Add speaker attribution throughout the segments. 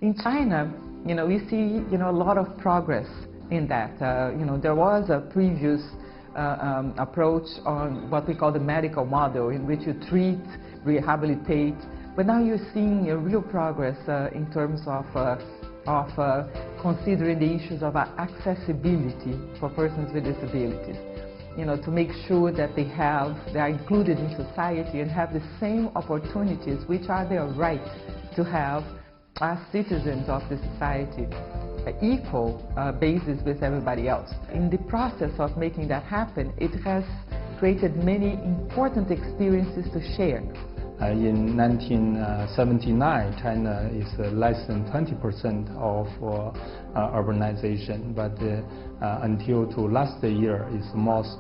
Speaker 1: In China, we see, a lot of progress in that. There was a previous approach on what we call the medical model, in which you treat, rehabilitate, but now you're seeing a real progress in terms of considering the issues of accessibility for persons with disabilities. To make sure that they are included in society and have the same opportunities, which are their right to have as citizens of the society, equal basis with everybody else. In the process of making that happen, it has created many important experiences to share.
Speaker 2: In 1979, China is less than 20% of urbanization, but until to last year, it's almost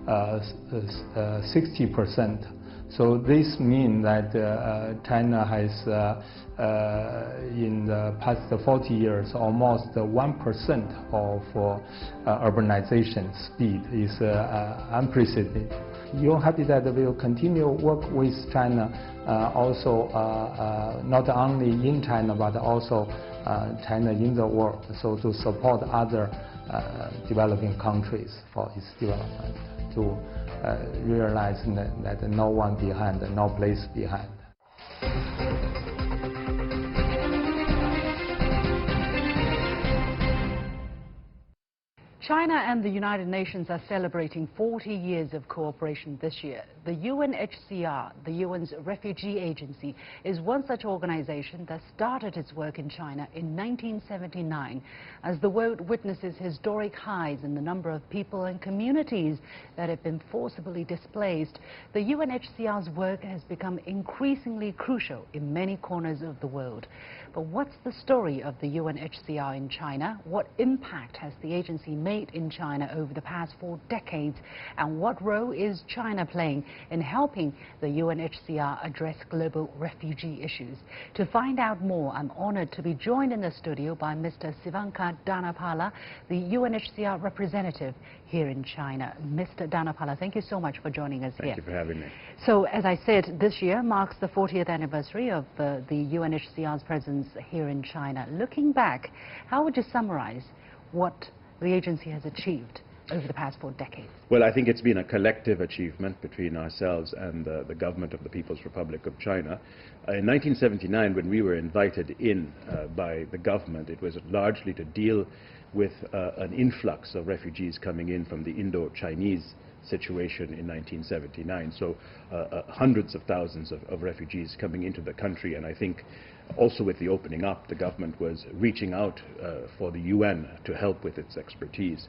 Speaker 2: 60%. So this means that China has, in the past 40 years, almost 1% of urbanization speed is unprecedented. UN Habitat will continue work with China, also not only in China, but also China in the world, so to support other developing countries for its development, to realize that no one behind, no place behind.
Speaker 3: China and the United Nations are celebrating 40 years of cooperation this year. The UNHCR, the UN's refugee agency, is one such organization that started its work in China in 1979. As the world witnesses historic highs in the number of people and communities that have been forcibly displaced, the UNHCR's work has become increasingly crucial in many corners of the world. But what's the story of the UNHCR in China? What impact has the agency made in China over the past 4 decades, and what role is China playing in helping the UNHCR address global refugee issues? To find out more, I'm honored to be joined in the studio by Mr. Sivanka, the UNHCR representative here in China. Mr. Dhanpala, thank you so much for joining us here.
Speaker 4: Thank you for having me.
Speaker 3: So, as I said, this year marks the 40th anniversary of the UNHCR's presence here in China. Looking back, how would you summarize what the agency has achieved over the past 4 decades?
Speaker 4: Well, I think it's been a collective achievement between ourselves and the government of the People's Republic of China. In 1979, when we were invited in by the government, it was largely to deal with an influx of refugees coming in from the Indo-Chinese situation in 1979. So hundreds of thousands of refugees coming into the country, and I think also with the opening up, the government was reaching out for the UN to help with its expertise.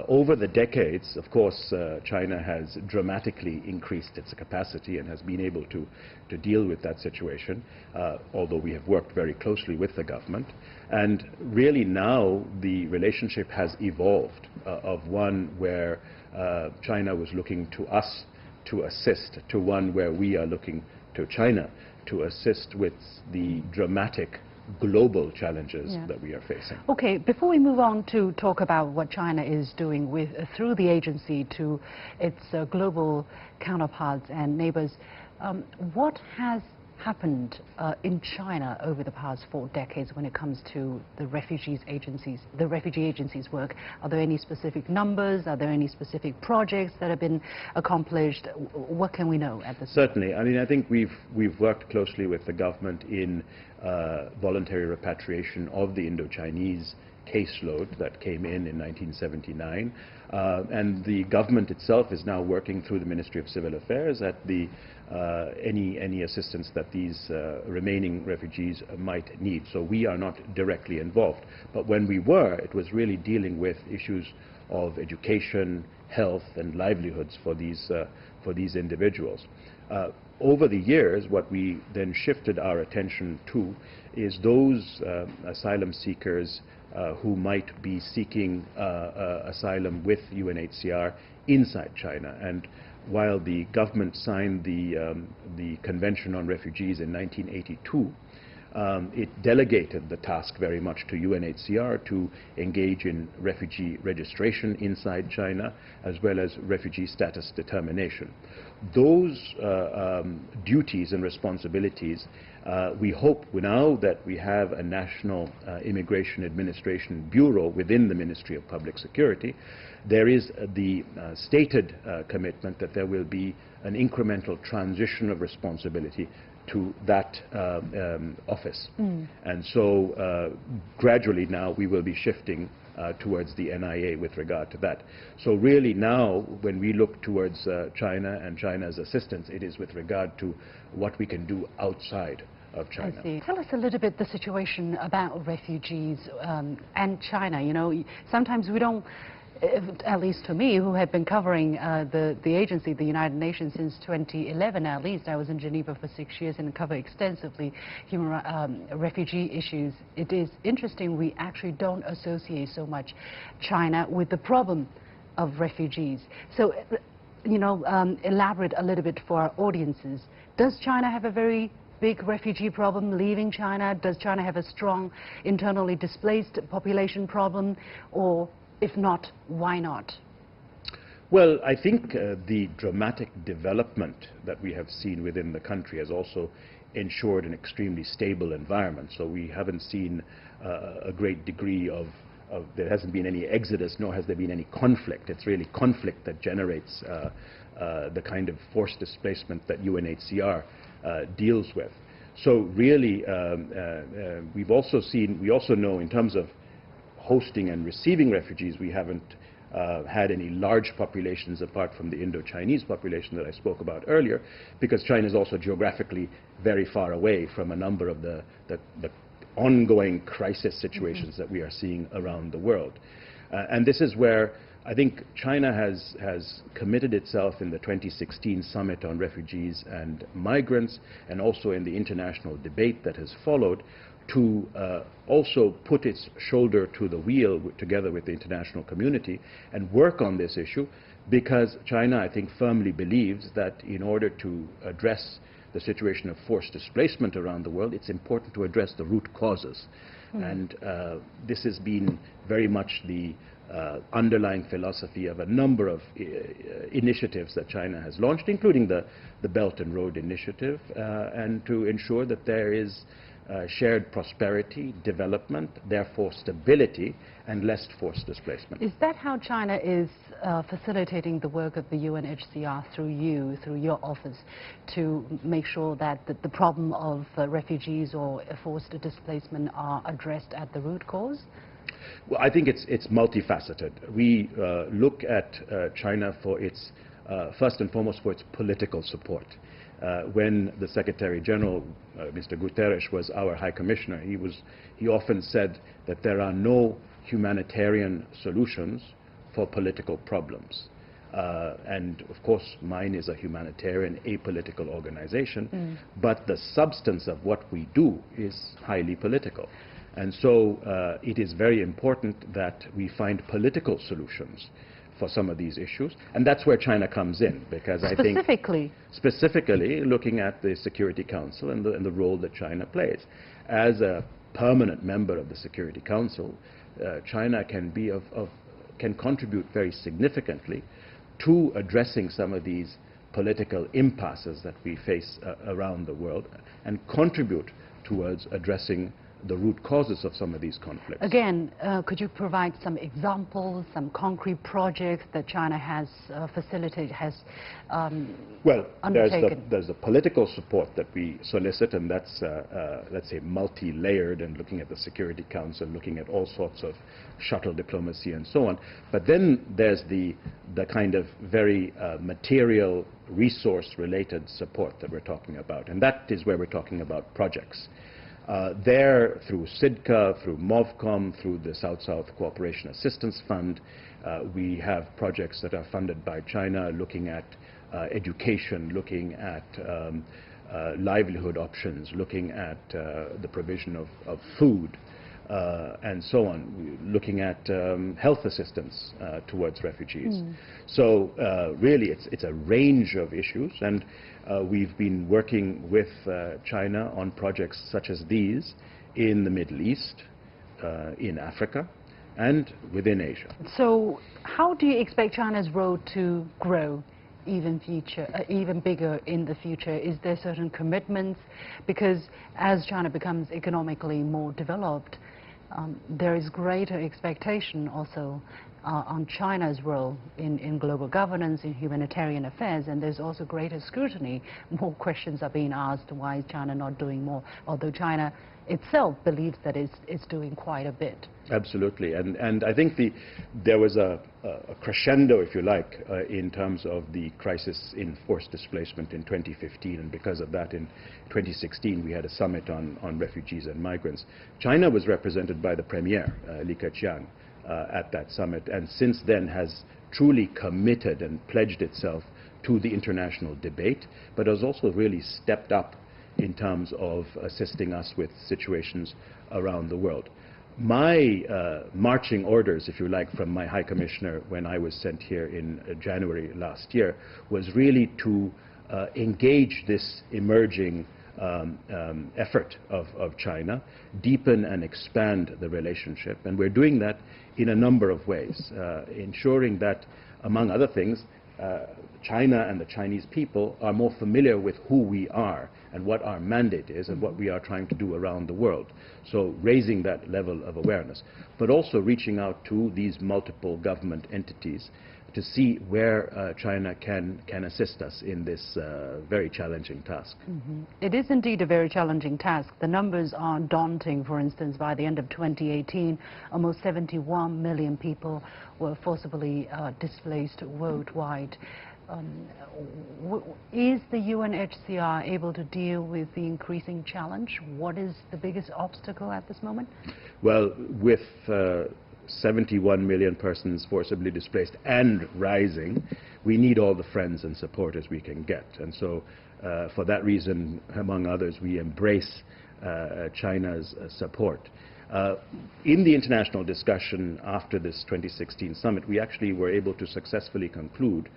Speaker 4: Over the decades, of course, China has dramatically increased its capacity and has been able to deal with that situation, although we have worked very closely with the government. And really now the relationship has evolved of one where China was looking to us to assist, to one where we are looking to China to assist with the dramatic global challenges that we are facing.
Speaker 3: Okay, before we move on to talk about what China is doing with through the agency to its global counterparts and neighbors, what has happened in China over the past 4 decades when it comes to the refugee agency's work? Are there any specific numbers? Are there any specific projects that have been accomplished? What can we know at this point?
Speaker 4: Certainly. I mean, I think we've worked closely with the government in voluntary repatriation of the Indo-Chinese caseload that came in 1979. And the government itself is now working through the Ministry of Civil Affairs at the any assistance that these remaining refugees might need. So we are not directly involved. But when we were, it was really dealing with issues of education, health, and livelihoods for these individuals. Over the years, what we then shifted our attention to is those asylum seekers who might be seeking asylum with UNHCR inside China. And while the government signed the Convention on Refugees in 1982, it delegated the task very much to UNHCR to engage in refugee registration inside China, as well as refugee status determination. Those duties and responsibilities, we hope now that we have a National Immigration Administration Bureau within the Ministry of Public Security, there is the stated commitment that there will be an incremental transition of responsibility to that office. And so gradually now we will be shifting towards the NIA with regard to that. So really now when we look towards China and China's assistance, it is with regard to what we can do outside of China.
Speaker 3: I see. Tell us a little bit the situation about refugees and China. You know, sometimes we don't, at least for me, who have been covering the agency, the United Nations, since 2011 at least. I was in Geneva for 6 years and covered extensively refugee issues. It is interesting we actually don't associate so much China with the problem of refugees. So, you know, elaborate a little bit for our audiences. Does China have a very big refugee problem leaving China? Does China have a strong internally displaced population problem? Or if not, why not?
Speaker 4: Well, I think the dramatic development that we have seen within the country has also ensured an extremely stable environment. So we haven't seen a great degree of there hasn't been any exodus, nor has there been any conflict. It's really conflict that generates the kind of forced displacement that UNHCR deals with. So really, we also know in terms of hosting and receiving refugees, we haven't had any large populations apart from the Indo-Chinese population that I spoke about earlier, because China is also geographically very far away from a number of the ongoing crisis situations that we are seeing around the world. And this is where I think China has committed itself in the 2016 Summit on Refugees and Migrants, and also in the international debate that has followed, to also put its shoulder to the wheel together with the international community and work on this issue, because China, I think, firmly believes that in order to address the situation of forced displacement around the world, it's important to address the root causes. And this has been very much the underlying philosophy of a number of initiatives that China has launched, including the Belt and Road Initiative, and to ensure that there is shared prosperity, development, therefore stability, and less forced displacement.
Speaker 3: Is that how China is facilitating the work of the UNHCR through you, through your office, to make sure that the problem of refugees or forced displacement are addressed at the root cause?
Speaker 4: Well, I think it's multifaceted. We look at China for its, first and foremost, for its political support. When the Secretary General, Mr. Guterres, was our High Commissioner, he often said that there are no humanitarian solutions for political problems. And of course, mine is a humanitarian, apolitical organization, but the substance of what we do is highly political. And so it is very important that we find political solutions for some of these issues, and that's where China comes in, because I think specifically looking at the Security Council and the role that China plays. As a permanent member of the Security Council, China can contribute very significantly to addressing some of these political impasses that we face around the world, and contribute towards addressing the root causes of some of these conflicts.
Speaker 3: Again, could you provide some examples, some concrete projects that China has facilitated, has undertaken?
Speaker 4: There's the political support that we solicit, and that's, let's say, multi-layered, and looking at the Security Council, looking at all sorts of shuttle diplomacy and so on. But then there's the kind of very material, resource-related support that we're talking about, and that is where we're talking about projects. There, through SIDCA, through MOVCOM, through the South-South Cooperation Assistance Fund, we have projects that are funded by China looking at education, looking at livelihood options, looking at the provision of food. and so on, looking at health assistance towards refugees. So really it's a range of issues, and we've been working with China on projects such as these in the Middle East, in Africa, and within Asia.
Speaker 3: So how do you expect China's role to grow even bigger in the future? Is there certain commitments? Because as China becomes economically more developed, there is greater expectation also on China's role in global governance, in humanitarian affairs, and there's also greater scrutiny. More questions are being asked, why is China not doing more? Although China itself believes that it's doing quite a bit.
Speaker 4: Absolutely, and I think there was a crescendo, if you like, in terms of the crisis in forced displacement in 2015, and because of that in 2016 we had a summit on refugees and migrants. China was represented by the Premier, Liu Xin, at that summit, and since then has truly committed and pledged itself to the international debate, but has also really stepped up in terms of assisting us with situations around the world. My marching orders, if you like, from my High Commissioner when I was sent here in January last year was really to engage this emerging effort of China, deepen and expand the relationship, and we're doing that in a number of ways, ensuring that, among other things, China and the Chinese people are more familiar with who we are and what our mandate is and what we are trying to do around the world. So raising that level of awareness, but also reaching out to these multiple government entities to see where China can assist us in this very challenging task.
Speaker 3: It is indeed a very challenging task. The numbers are daunting. For instance, by the end of 2018, almost 71 million people were forcibly displaced worldwide. Is the UNHCR able to deal with the increasing challenge? What is the biggest obstacle at this moment? Well,
Speaker 4: with 71 million persons forcibly displaced and rising, we need all the friends and supporters we can get. And so for that reason, among others, we embrace China's support. In the international discussion after this 2016 summit, we actually were able to successfully conclude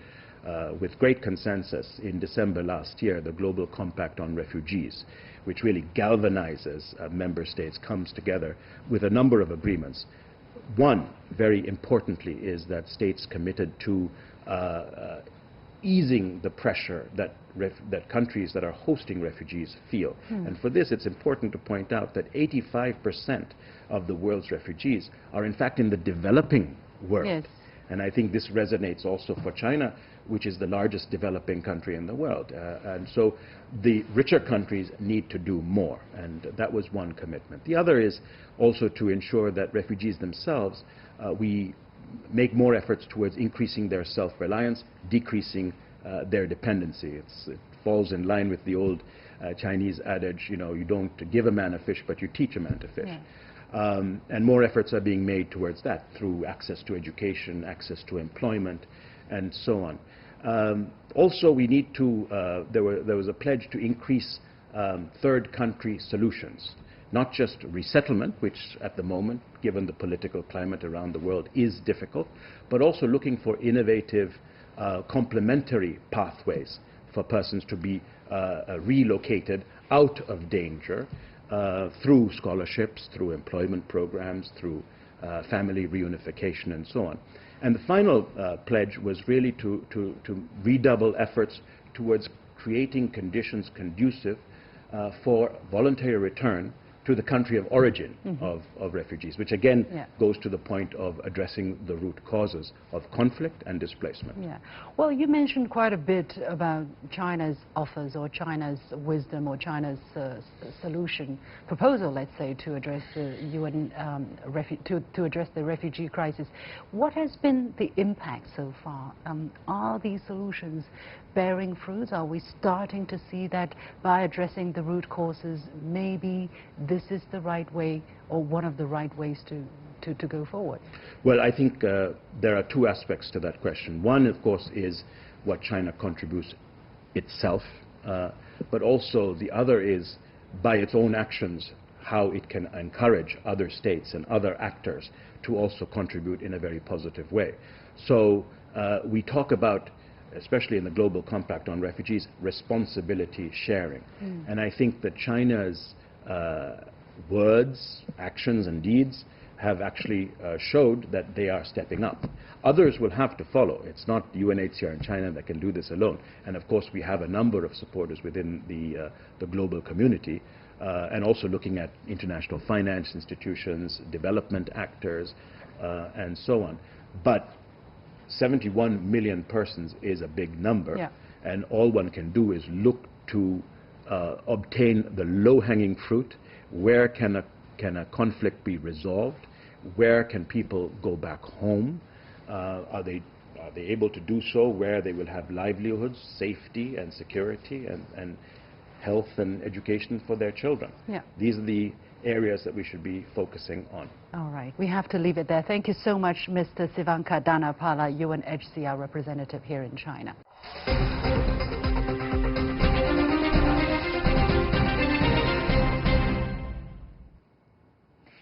Speaker 4: with great consensus in December last year, the Global Compact on Refugees, which really galvanizes member states, comes together with a number of agreements. One, very importantly, is that states committed to easing the pressure that countries that are hosting refugees feel. And for this, it's important to point out that 85% of the world's refugees are in fact in the developing world.
Speaker 3: Yes.
Speaker 4: And I think this resonates also for China, which is the largest developing country in the world. And so the richer countries need to do more, and that was one commitment. The other is also to ensure that refugees themselves, we make more efforts towards increasing their self-reliance, decreasing their dependency. It falls in line with the old Chinese adage, you know, you don't give a man a fish, but you teach a man to fish. Yeah. And more efforts are being made towards that through access to education, access to employment, and so on. Also, we need to, there was a pledge to increase third country solutions, not just resettlement, which at the moment, given the political climate around the world, is difficult, but also looking for innovative complementary pathways for persons to be relocated out of danger through scholarships, through employment programs, through family reunification, and so on. And the final pledge was really to redouble efforts towards creating conditions conducive for voluntary return to the country of origin of refugees, which again goes to the point of addressing the root causes of conflict and displacement.
Speaker 3: Yeah. Well, you mentioned quite a bit about China's offers or China's wisdom or China's solution proposal, let's say, to address the to address the refugee crisis. What has been the impact so far? Are these solutions bearing fruit? Are we starting to see that by addressing the root causes, maybe this is the right way or one of the right ways to go forward? Well,
Speaker 4: I think there are two aspects to that question. One, of course, is what China contributes itself, but also the other is, by its own actions, how it can encourage other states and other actors to also contribute in a very positive way. So we talk about, especially in the Global Compact on Refugees, responsibility sharing. And I think that China's words, actions and deeds have actually showed that they are stepping up. Others will have to follow. It's not UNHCR in China that can do this alone. And of course we have a number of supporters within the global community, and also looking at international finance institutions, development actors, and so on. But 71 million persons is a big number, and all one can do is look to obtain the low-hanging fruit. Where can a conflict be resolved? Where can people go back home? Are they able to do so where they will have livelihoods, safety and security, and health and education for their children? These are the areas that we should be focusing on.
Speaker 3: All right, we have to leave it there. Thank you so much, Mr. Sivanka Dhanpala, UNHCR representative here in China.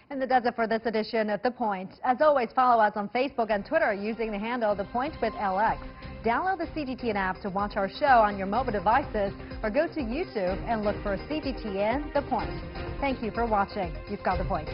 Speaker 5: And that does it for this edition of The Point. As always, follow us on Facebook and Twitter using the handle The Point with LX. Download the CGTN app to watch our show on your mobile devices, or go to YouTube and look for CGTN The Point. Thank you for watching. You've got The Point.